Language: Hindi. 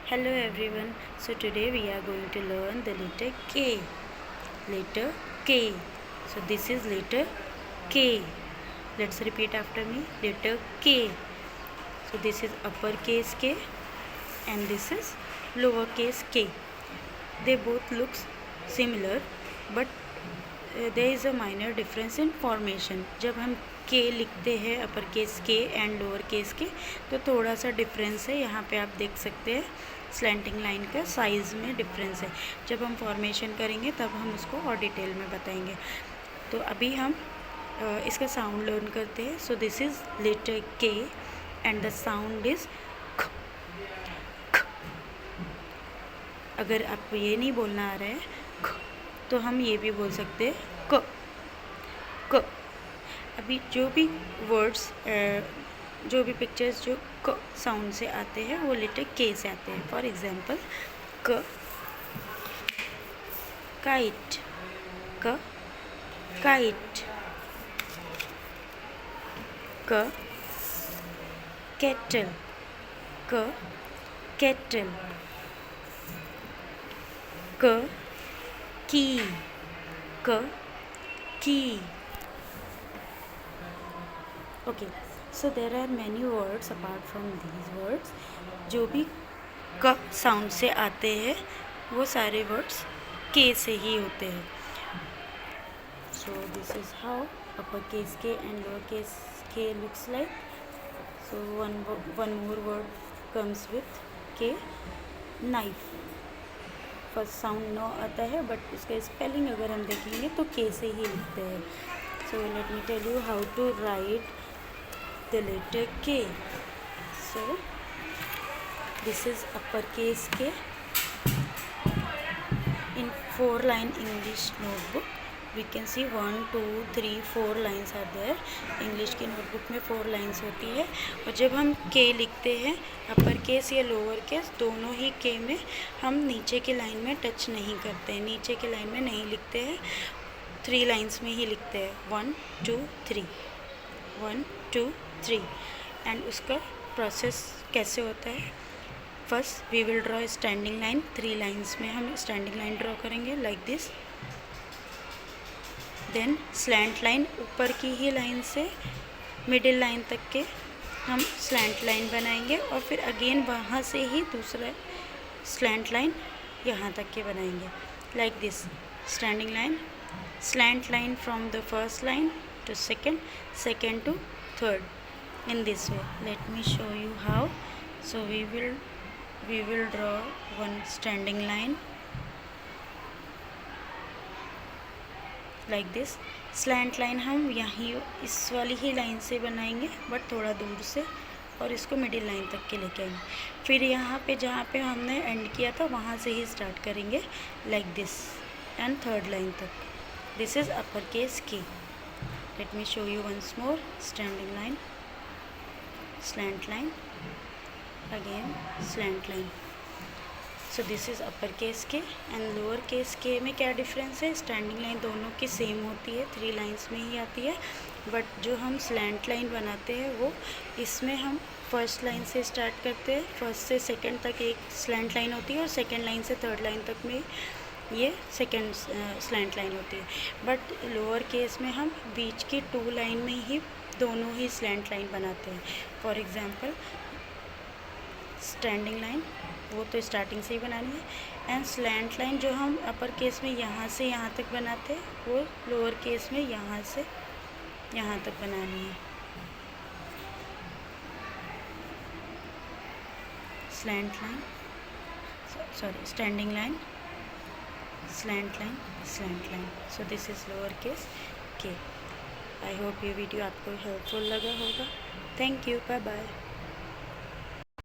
Hello everyone. So today we are going to learn the letter K. Letter K. So this is letter K. Let's repeat after me. Letter K. So this is uppercase K and this is lowercase k. They both look similar but there is a minor difference in formation. जब हम K लिखते हैं upper case K and lower case के तो थोड़ा सा डिफरेंस है. यहाँ पे आप देख सकते हैं स्लैंटिंग लाइन का साइज़ में डिफरेंस है. जब हम फॉर्मेशन करेंगे तब हम उसको और डिटेल में बताएंगे. तो अभी हम इसका साउंड लर्न करते हैं. So this is letter K and the sound is ख. अगर आप ये नहीं बोलना आ रहा है ख तो हम ये भी बोल सकते हैं क क. अभी जो भी वर्ड्स जो भी पिक्चर्स जो क साउंड से आते हैं वो लेटर के से आते हैं. फॉर एग्जांपल क काइट, क काइट, क केटल, क केटल, क की, क की. Okay, so there are many words apart from these words. जो भी क साउंड से आते हैं वो सारे वर्ड्स के से ही होते हैं. So this is how uppercase K and lowercase k looks like. So one more word comes with K, knife. First sound no आता है बट उसका स्पेलिंग अगर हम देखेंगे तो के से ही लिखते हैं. So let me tell you how to write the letter K. So this is uppercase K. In 4-line English notebook we can see 1, 2, 3, 4 lines are there. English की नोटबुक में 4 लाइन्स होती है. और जब हम K लिखते हैं अपर केस या लोअर केस दोनों ही K में हम नीचे की लाइन में टच नहीं करते हैं. नीचे की लाइन में नहीं लिखते हैं, 3 लाइन्स में ही लिखते हैं. 1, 2, 3, 1, 2, 3. एंड उसका प्रोसेस कैसे होता है. First we will draw standing line. 3 lines में हम स्टैंडिंग लाइन ड्रॉ करेंगे like this. Then slant line, ऊपर की ही लाइन से मिडिल लाइन तक के हम स्लैंट लाइन बनाएंगे और फिर अगेन वहाँ से ही दूसरा स्लैंट लाइन यहाँ तक के बनाएंगे like this. Standing line, slant line from the first line to second to third in this way. Let me show you how. So we will draw one standing line like this. Slant line हम यहीं इस वाली ही लाइन से बनाएंगे बट थोड़ा दूर से और इसको मिडिल लाइन तक के लेके आएंगे. फिर यहाँ पे जहाँ पे हमने एंड किया था वहाँ से ही स्टार्ट करेंगे like this and third line तक. This is uppercase K. Let me show you once more. Standing line, slant line, again slant line. So this is uppercase K and lowercase K में क्या डिफरेंस है. स्टैंडिंग लाइन दोनों की सेम होती है, 3 लाइन्स में ही आती है. बट जो हम स्लैंट लाइन बनाते हैं वो इसमें हम फर्स्ट लाइन से स्टार्ट करते हैं. फर्स्ट से सेकंड तक एक स्लैंट लाइन होती है और सेकंड लाइन से थर्ड लाइन तक में ये सेकेंड स्लैंट लाइन होती है. बट लोअर केस में हम बीच की 2 लाइन में ही दोनों ही स्लैंट लाइन बनाते हैं. फॉर एग्जांपल स्टैंडिंग लाइन वो तो स्टार्टिंग से ही बनानी है एंड स्लैंट लाइन जो हम अपर केस में यहाँ से यहाँ तक बनाते हैं वो लोअर केस में यहाँ से यहाँ तक बनानी है. Slant line, sorry standing line, slant line, slant line. So this is lowercase K. I hope ये वीडियो आपको हेल्पफुल लगा होगा. Thank you, bye bye.